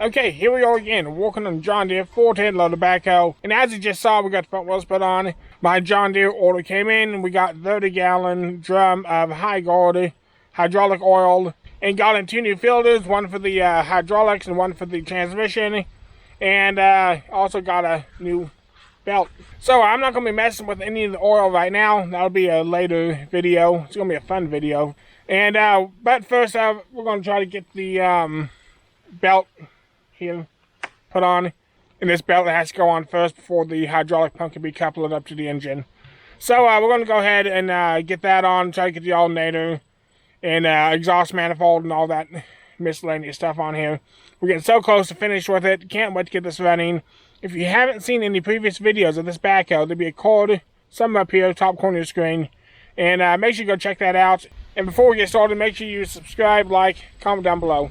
Okay, here we are again, working on John Deere 410 loader backhoe. And as you just saw, we got the front wheels put on. My John Deere order came in, and we got 30-gallon drum of high-guard hydraulic oil. And got in 2 new filters, one for the hydraulics and one for the transmission. And also got a new belt. So I'm not going to be messing with any of the oil right now. That'll be a later video. It's going to be a fun video. And but first, we're going to try to get the belt here put on, and this belt has to go on first before the hydraulic pump can be coupled up to the engine. So we're going to go ahead and get that on, try to get the alternator and exhaust manifold and all that miscellaneous stuff on here. We're getting so close to finish with it. Can't wait to get this running. If you haven't seen any previous videos of this backhoe, there'll be a card somewhere up here, top corner of the screen, and make sure you go check that out. And before we get started, make sure you subscribe, like, comment down below.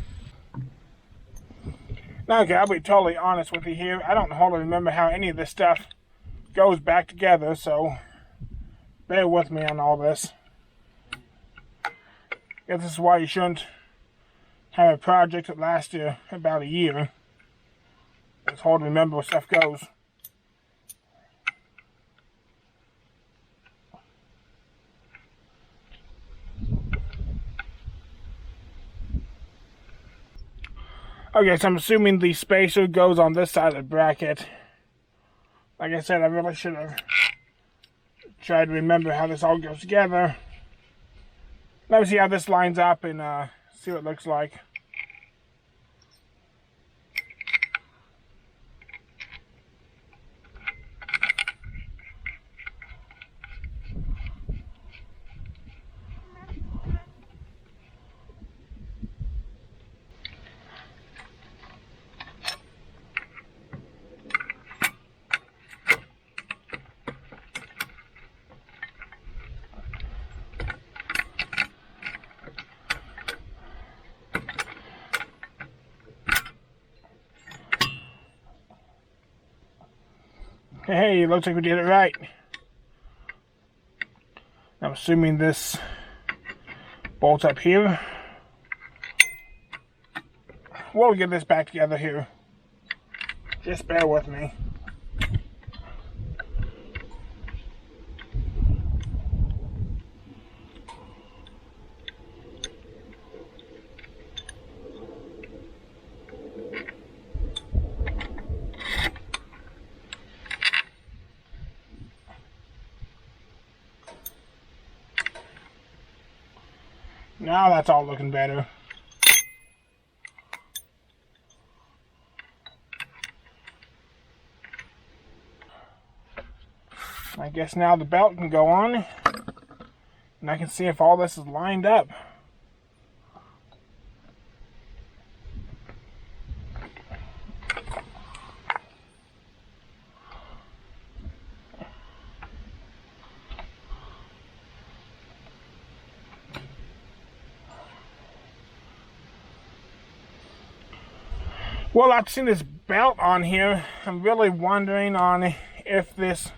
Okay, I'll be totally honest with you here. I don't hardly remember how any of this stuff goes back together, so bear with me on all this. I guess this is why you shouldn't have a project that lasts you about a year. It's hard to remember where stuff goes. Okay, so I'm assuming the spacer goes on this side of the bracket. Like I said, I really should have tried to remember how this all goes together. Let me see how this lines up and see what it looks like. Hey, looks like we did it right. I'm assuming this bolts up here. We'll get this back together here. Just bear with me. Now that's all looking better. I guess now the belt can go on, and I can see if all this is lined up. Well, I've seen this belt on here. I'm really wondering on if this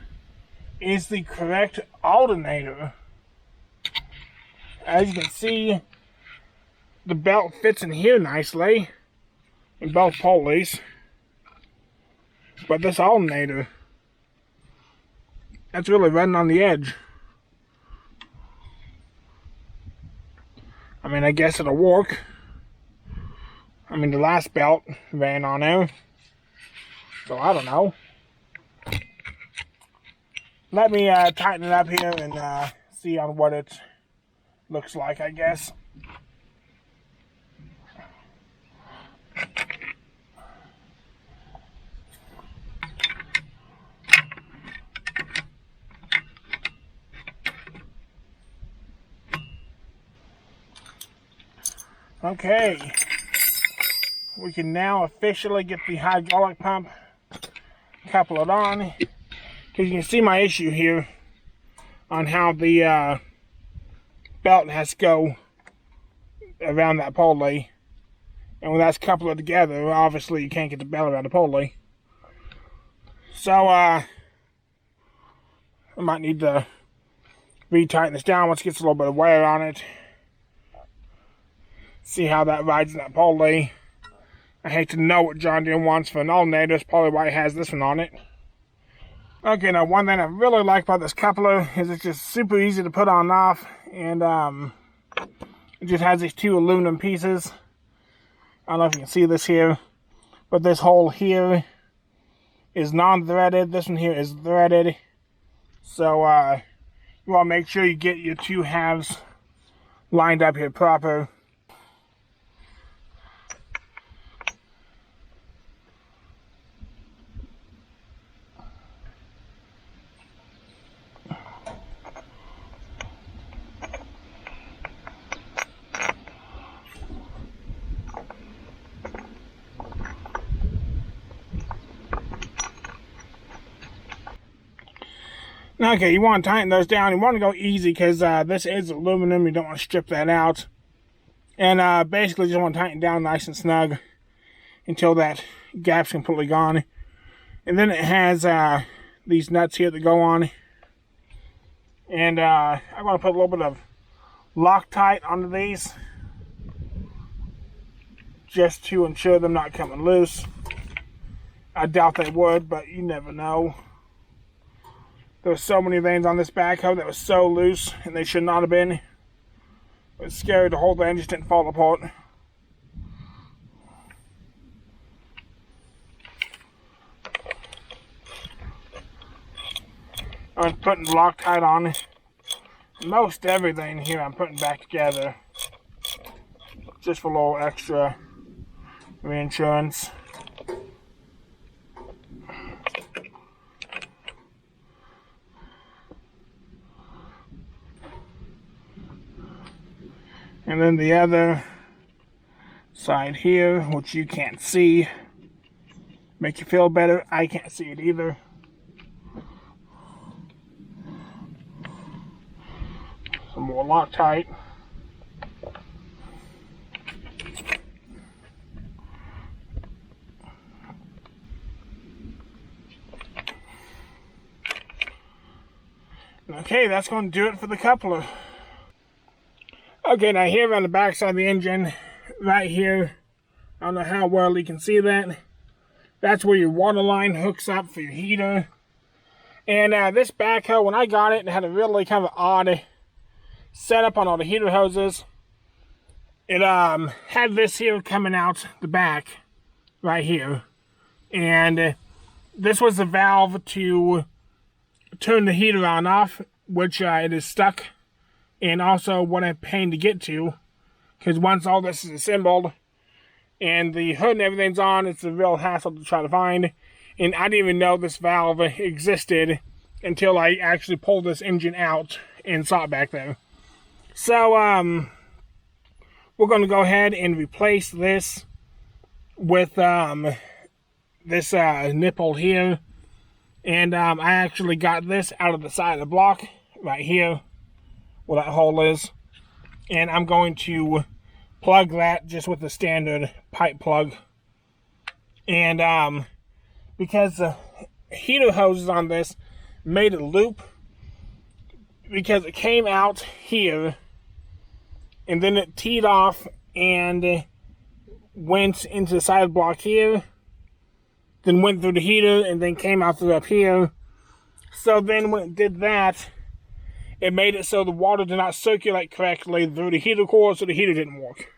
is the correct alternator. As you can see, the belt fits in here nicely in both pulleys. But this alternator, that's really running on the edge. I mean, I guess it'll work. I mean, the last belt ran on there, so I don't know. Let me tighten it up here and see on what it looks like, I guess. Okay. We can now officially get the hydraulic pump coupled on, because you can see my issue here on how the belt has to go around that pulley, and when that's coupled together, obviously you can't get the belt around the pulley. So I might need to re-tighten this down once it gets a little bit of wear on it. See how that rides in that pulley. I hate to know what John Deere wants for an alternator. That's probably why it has this one on it. Okay, now one thing I really like about this coupler is it's just super easy to put on and off. And it just has these two aluminum pieces. I don't know if you can see this here. But this hole here is non-threaded. This one here is threaded. So you want to make sure you get your two halves lined up here proper. Okay, you want to tighten those down. You want to go easy because this is aluminum. You don't want to strip that out. And basically just want to tighten down nice and snug until that gap's completely gone. And then it has these nuts here that go on. And I'm going to put a little bit of Loctite onto these just to ensure them not coming loose. I doubt they would, but you never know. There were so many veins on this backhoe that was so loose, and they should not have been. It was scary. The whole thing just didn't fall apart. I'm putting Loctite on most everything here. I'm putting back together just for a little extra reinsurance. And then the other side here, which you can't see, make you feel better. I can't see it either. Some more Loctite. Okay, that's going to do it for the coupler. Okay, now here on the back side of the engine, right here, I don't know how well you can see that. That's where your water line hooks up for your heater. And this backhoe, when I got it, it had a really kind of odd setup on all the heater hoses. It had this here coming out the back, right here. And this was the valve to turn the heater on and off, which it is stuck. And also what a pain to get to, because once all this is assembled and the hood and everything's on, it's a real hassle to try to find. And I didn't even know this valve existed until I actually pulled this engine out and saw it back there. So we're going to go ahead and replace this with this nipple here. And I actually got this out of the side of the block right here, where that hole is, and I'm going to plug that just with the standard pipe plug. And because the heater hoses on this made a loop, because it came out here and then it teed off and went into the side block here, then went through the heater and then came out through up here. So then when it did that, it made it so the water did not circulate correctly through the heater core, so the heater didn't work.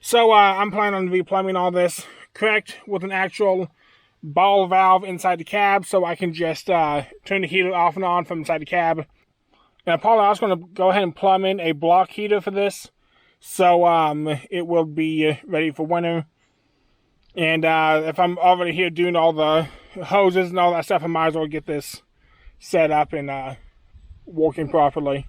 So I'm planning on replumbing all this correct with an actual ball valve inside the cab, so I can just turn the heater off and on from inside the cab. Now, Paul, I was going to go ahead and plumb in a block heater for this, so it will be ready for winter. And if I'm already here doing all the hoses and all that stuff, I might as well get this set up and working properly.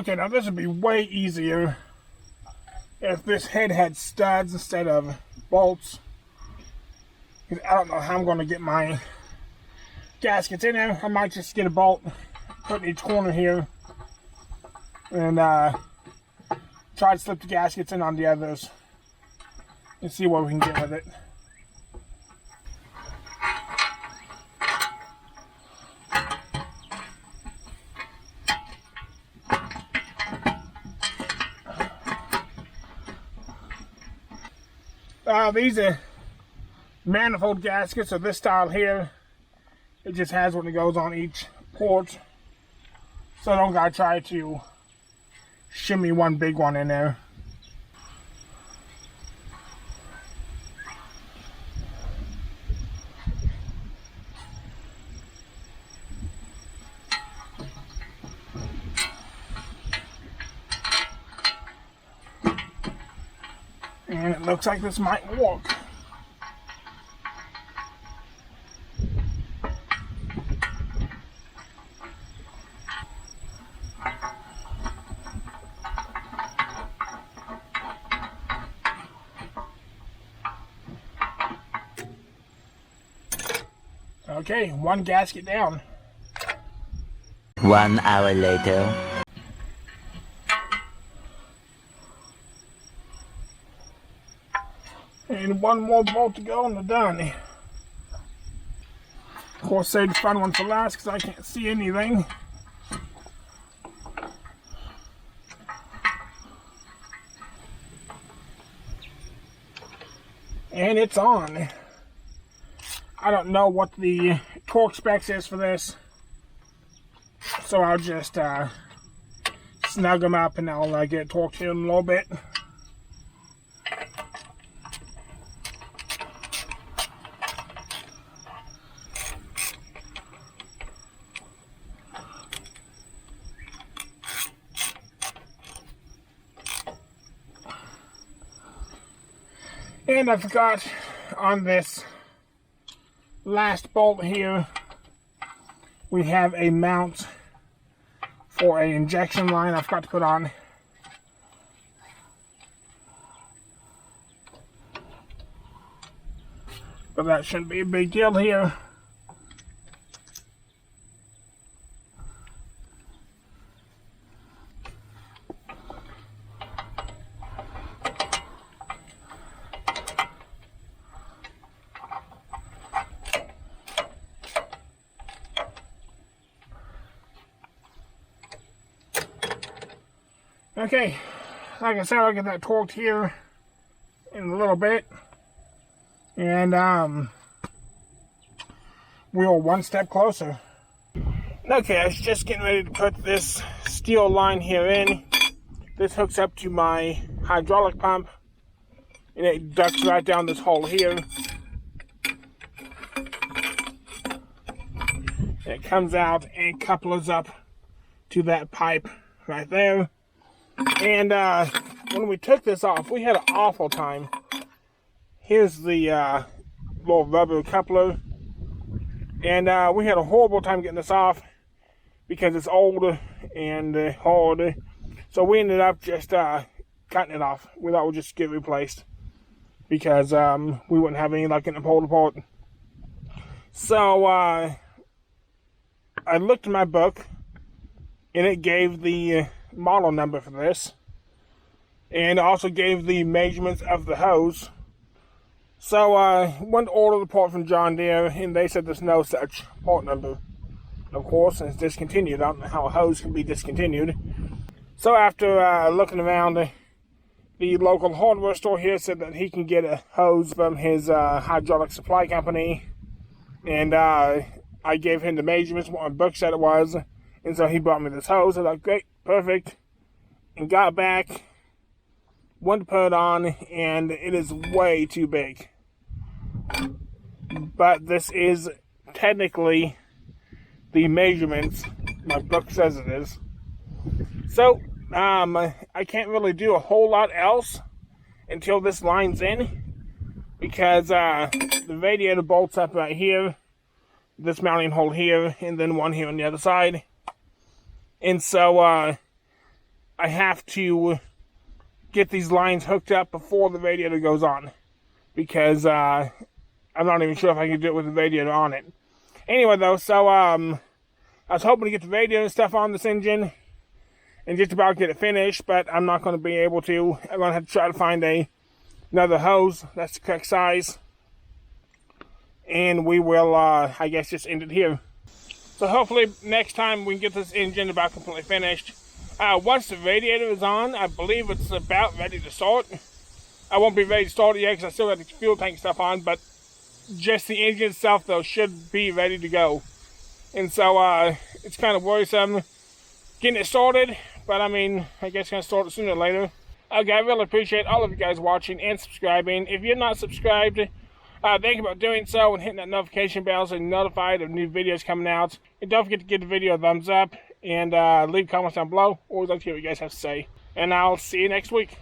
Okay, now this would be way easier if this head had studs instead of bolts. I don't know how I'm going to get my gaskets in there. I might just get a bolt, put in each corner here, and try to slip the gaskets in on the others and see what we can get with it. These are manifold gaskets of this style here. It just has one that goes on each port, so I don't gotta try to shimmy one big one in there. And it looks like this might work. Okay, one gasket down. 1 hour later. And one more bolt to go and we're done. Of course, save the fun one for last because I can't see anything. And it's on. I don't know what the torque specs is for this, so I'll just snug them up and I'll get torqued here in a little bit. And I forgot on this last bolt here, we have a mount for an injection line I forgot to put on. But that shouldn't be a big deal here. Okay, like I said, I'll get that torqued here in a little bit. And we're one step closer. Okay, I was just getting ready to put this steel line here in. This hooks up to my hydraulic pump, and it ducts right down this hole here. And it comes out and couplers up to that pipe right there. And when we took this off, we had an awful time. Here's the little rubber coupler. And we had a horrible time getting this off because it's old and hard. So we ended up just cutting it off. We thought we'd just get it replaced because we wouldn't have any luck getting it pulled apart. So I looked in my book and it gave the model number for this, and also gave the measurements of the hose. So I went to order the part from John Deere, and they said there's no such part number. Of course, it's discontinued. I don't know how a hose can be discontinued. So after looking around, the local hardware store here said that he can get a hose from his hydraulic supply company, and I gave him the measurements, what my book said it was, and so he brought me this hose. I thought, great, perfect, and got back, went to put it on, and it is way too big. But this is technically the measurements my book says it is. So, I can't really do a whole lot else until this line's in, because the radiator bolts up right here, this mounting hole here, and then one here on the other side. And so, I have to get these lines hooked up before the radiator goes on, because I'm not even sure if I can do it with the radiator on it. Anyway, though, so I was hoping to get the radiator stuff on this engine and just about get it finished, but I'm not going to be able to. I'm going to have to try to find another hose that's the correct size, and we will, I guess, just end it here. So hopefully next time we can get this engine about completely finished. Once the radiator is on, I believe it's about ready to start. I won't be ready to start it yet because I still got the fuel tank stuff on, but just the engine itself, though, should be ready to go. And so it's kind of worrisome getting it started, but I mean, I guess going to start it sooner or later. Okay, I really appreciate all of you guys watching and subscribing. If you're not subscribed, think about doing so and hitting that notification bell so you're notified of new videos coming out. And don't forget to give the video a thumbs up and leave comments down below. Always like to hear what you guys have to say. And I'll see you next week.